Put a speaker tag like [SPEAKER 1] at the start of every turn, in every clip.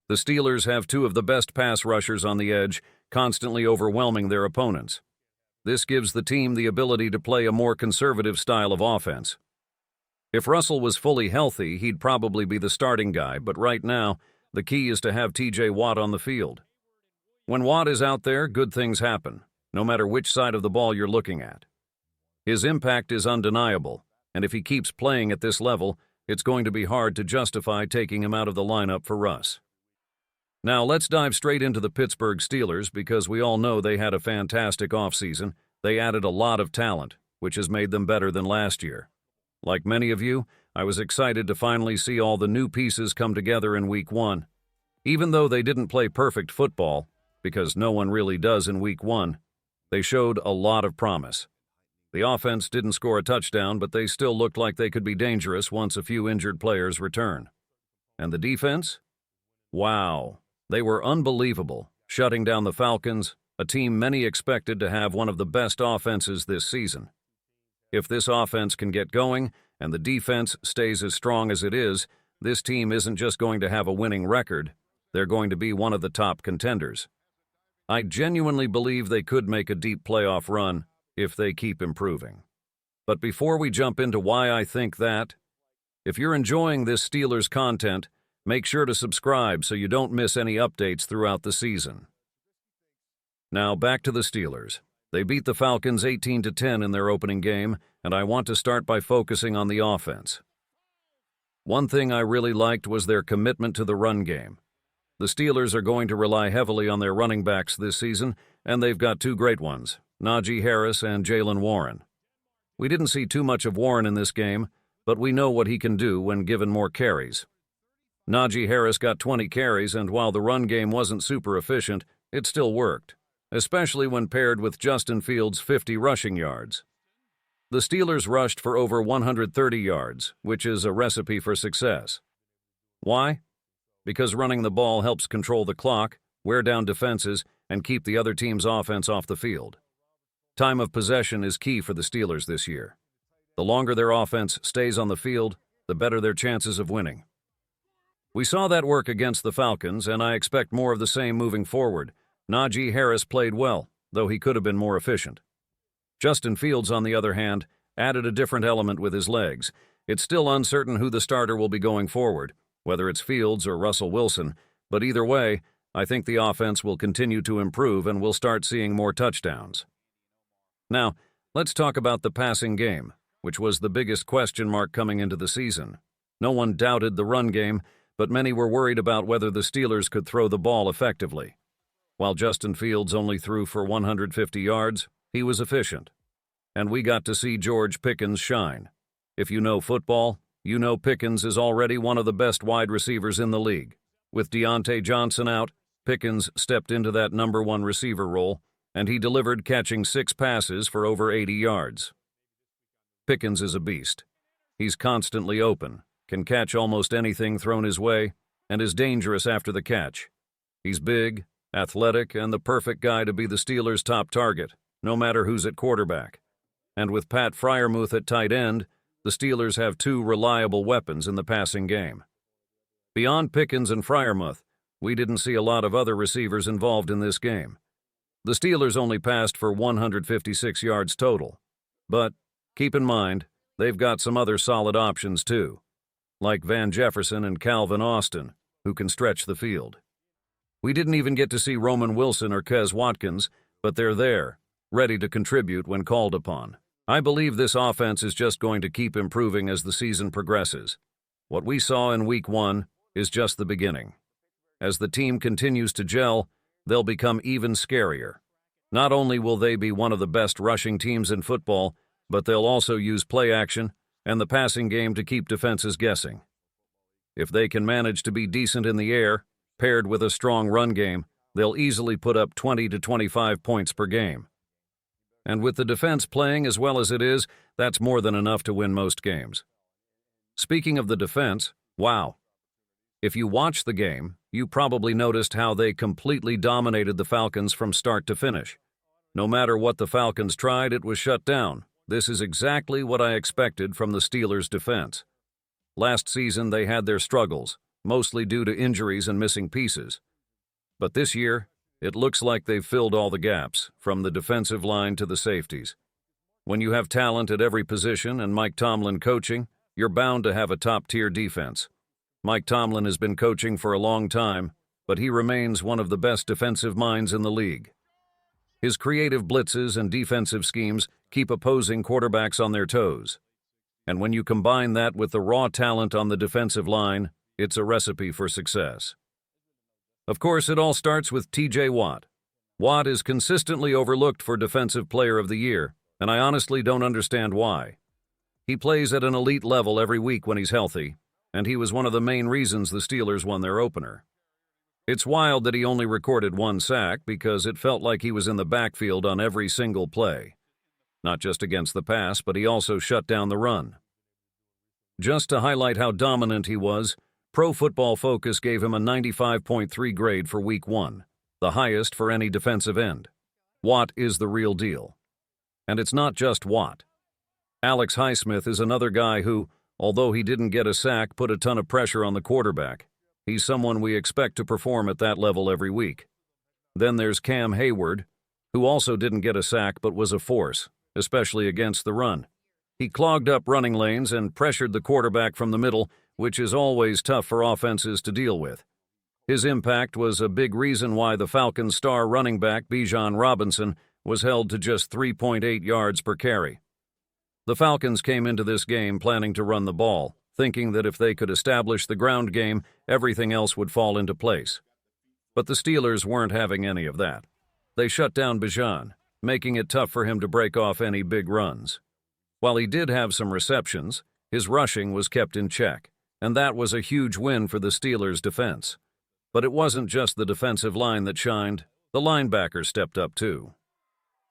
[SPEAKER 1] The Steelers have two of the best pass rushers on the edge, constantly overwhelming their opponents. This gives the team the ability to play a more conservative style of offense. If Russell was fully healthy, he'd probably be the starting guy, but right now, the key is to have TJ Watt on the field. When Watt is out there, good things happen, no matter which side of the ball you're looking at. His impact is undeniable, and if he keeps playing at this level, it's going to be hard to justify taking him out of the lineup for Russ. Now let's dive straight into the Pittsburgh Steelers because we all know they had a fantastic offseason. They added a lot of talent, which has made them better than last year. Like many of you, I was excited to finally see all the new pieces come together in Week 1. Even though they didn't play perfect football, because no one really does in Week 1, they showed a lot of promise. The offense didn't score a touchdown, but they still looked like they could be dangerous once a few injured players return. And the defense? Wow, they were unbelievable, shutting down the Falcons, a team many expected to have one of the best offenses this season. If this offense can get going and the defense stays as strong as it is, this team isn't just going to have a winning record, they're going to be one of the top contenders. I genuinely believe they could make a deep playoff run if they keep improving. But before we jump into why I think that, if you're enjoying this Steelers content, make sure to subscribe so you don't miss any updates throughout the season. Now back to the Steelers. They beat the Falcons 18-10 in their opening game, and I want to start by focusing on the offense. One thing I really liked was their commitment to the run game. The Steelers are going to rely heavily on their running backs this season, and they've got two great ones, Najee Harris and Jaylen Warren. We didn't see too much of Warren in this game, but we know what he can do when given more carries. Najee Harris got 20 carries, and while the run game wasn't super efficient, it still worked, especially when paired with Justin Fields' 50 rushing yards. The Steelers rushed for over 130 yards, which is a recipe for success. Why? Because running the ball helps control the clock, wear down defenses, and keep the other team's offense off the field. Time of possession is key for the Steelers this year. The longer their offense stays on the field, the better their chances of winning. We saw that work against the Falcons, and I expect more of the same moving forward. Najee Harris played well, though he could have been more efficient. Justin Fields, on the other hand, added a different element with his legs. It's still uncertain who the starter will be going forward, whether it's Fields or Russell Wilson, but either way, I think the offense will continue to improve and we'll start seeing more touchdowns. Now, let's talk about the passing game, which was the biggest question mark coming into the season. No one doubted the run game, but many were worried about whether the Steelers could throw the ball effectively. While Justin Fields only threw for 150 yards, he was efficient. And we got to see George Pickens shine. If you know football, you know Pickens is already one of the best wide receivers in the league. With Deontay Johnson out, Pickens stepped into that number one receiver role, and he delivered, catching 6 passes for over 80 yards. Pickens is a beast. He's constantly open, can catch almost anything thrown his way, and is dangerous after the catch. He's big, athletic, and the perfect guy to be the Steelers' top target, no matter who's at quarterback. And with Pat Freiermuth at tight end, the Steelers have two reliable weapons in the passing game. Beyond Pickens and Freiermuth, we didn't see a lot of other receivers involved in this game. The Steelers only passed for 156 yards total. But keep in mind, they've got some other solid options too, like Van Jefferson and Calvin Austin, who can stretch the field. We didn't even get to see Roman Wilson or Quez Watkins, but they're there, ready to contribute when called upon. I believe this offense is just going to keep improving as the season progresses. What we saw in Week 1 is just the beginning. As the team continues to gel, they'll become even scarier. Not only will they be one of the best rushing teams in football, but they'll also use play action and the passing game to keep defenses guessing. If they can manage to be decent in the air, paired with a strong run game, they'll easily put up 20 to 25 points per game. And with the defense playing as well as it is, that's more than enough to win most games. Speaking of the defense, wow. If you watched the game, you probably noticed how they completely dominated the Falcons from start to finish. No matter what the Falcons tried, it was shut down. This is exactly what I expected from the Steelers' defense. Last season, they had their struggles, mostly due to injuries and missing pieces. But this year, it looks like they've filled all the gaps, from the defensive line to the safeties. When you have talent at every position and Mike Tomlin coaching, you're bound to have a top-tier defense. Mike Tomlin has been coaching for a long time, but he remains one of the best defensive minds in the league. His creative blitzes and defensive schemes keep opposing quarterbacks on their toes. And when you combine that with the raw talent on the defensive line, it's a recipe for success. Of course, it all starts with T.J. Watt. Watt is consistently overlooked for Defensive Player of the Year, and I honestly don't understand why. He plays at an elite level every week when he's healthy, and he was one of the main reasons the Steelers won their opener. It's wild that he only recorded 1 sack because it felt like he was in the backfield on every single play. Not just against the pass, but he also shut down the run. Just to highlight how dominant he was, Pro Football Focus gave him a 95.3 grade for Week 1, the highest for any defensive end. Watt is the real deal. And it's not just Watt. Alex Highsmith is another guy who, although he didn't get a sack, put a ton of pressure on the quarterback. He's someone we expect to perform at that level every week. Then there's Cam Hayward, who also didn't get a sack but was a force, especially against the run. He clogged up running lanes and pressured the quarterback from the middle, which is always tough for offenses to deal with. His impact was a big reason why the Falcons' star running back Bijan Robinson was held to just 3.8 yards per carry. The Falcons came into this game planning to run the ball, thinking that if they could establish the ground game, everything else would fall into place. But the Steelers weren't having any of that. They shut down Bijan, making it tough for him to break off any big runs. While he did have some receptions, his rushing was kept in check, and that was a huge win for the Steelers' defense. But it wasn't just the defensive line that shined. The linebackers stepped up too.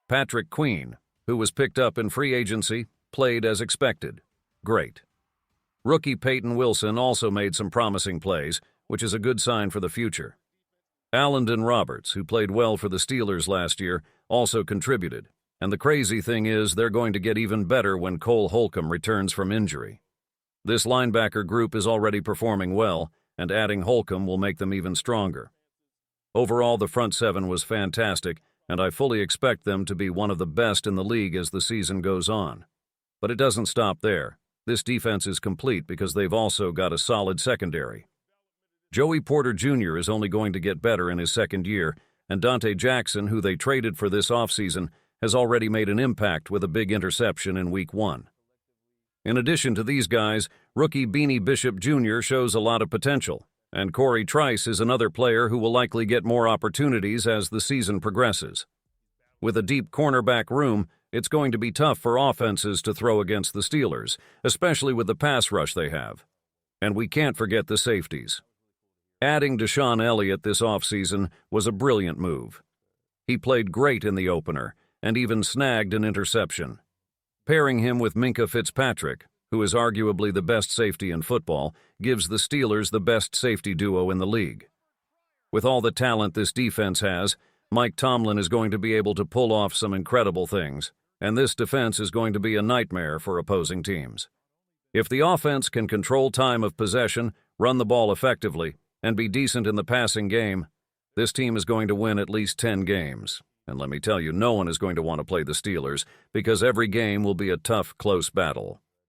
[SPEAKER 1] Patrick Queen, who was picked up in free agency, played as expected. Great. Rookie Peyton Wilson also made some promising plays, which is a good sign for the future. Allandon Roberts, who played well for the Steelers last year, also contributed. And the crazy thing is they're going to get even better when Cole Holcomb returns from injury. This linebacker group is already performing well, and adding Holcomb will make them even stronger. Overall, the front seven was fantastic, and I fully expect them to be one of the best in the league as the season goes on. But it doesn't stop there. This defense is complete because they've also got a solid secondary. Joey Porter Jr. is only going to get better in his second year, and Dante Jackson, who they traded for this offseason, has already made an impact with a big interception in Week 1. In addition to these guys, rookie Beanie Bishop Jr. shows a lot of potential, and Corey Trice is another player who will likely get more opportunities as the season progresses. With a deep cornerback room, it's going to be tough for offenses to throw against the Steelers, especially with the pass rush they have. And we can't forget the safeties. Adding Deshaun Elliott this offseason was a brilliant move. He played great in the opener and even snagged an interception. Pairing him with Minkah Fitzpatrick, who is arguably the best safety in football, gives the Steelers the best safety duo in the league. With all the talent this defense has, Mike Tomlin is going to be able to pull off some incredible things, and this defense is going to be a nightmare for opposing teams. If the offense can control time of possession, run the ball effectively, and be decent in the passing game, this team is going to win at least 10 games. And let me tell you, no one is going to want to play the Steelers because every game will be a tough, close battle.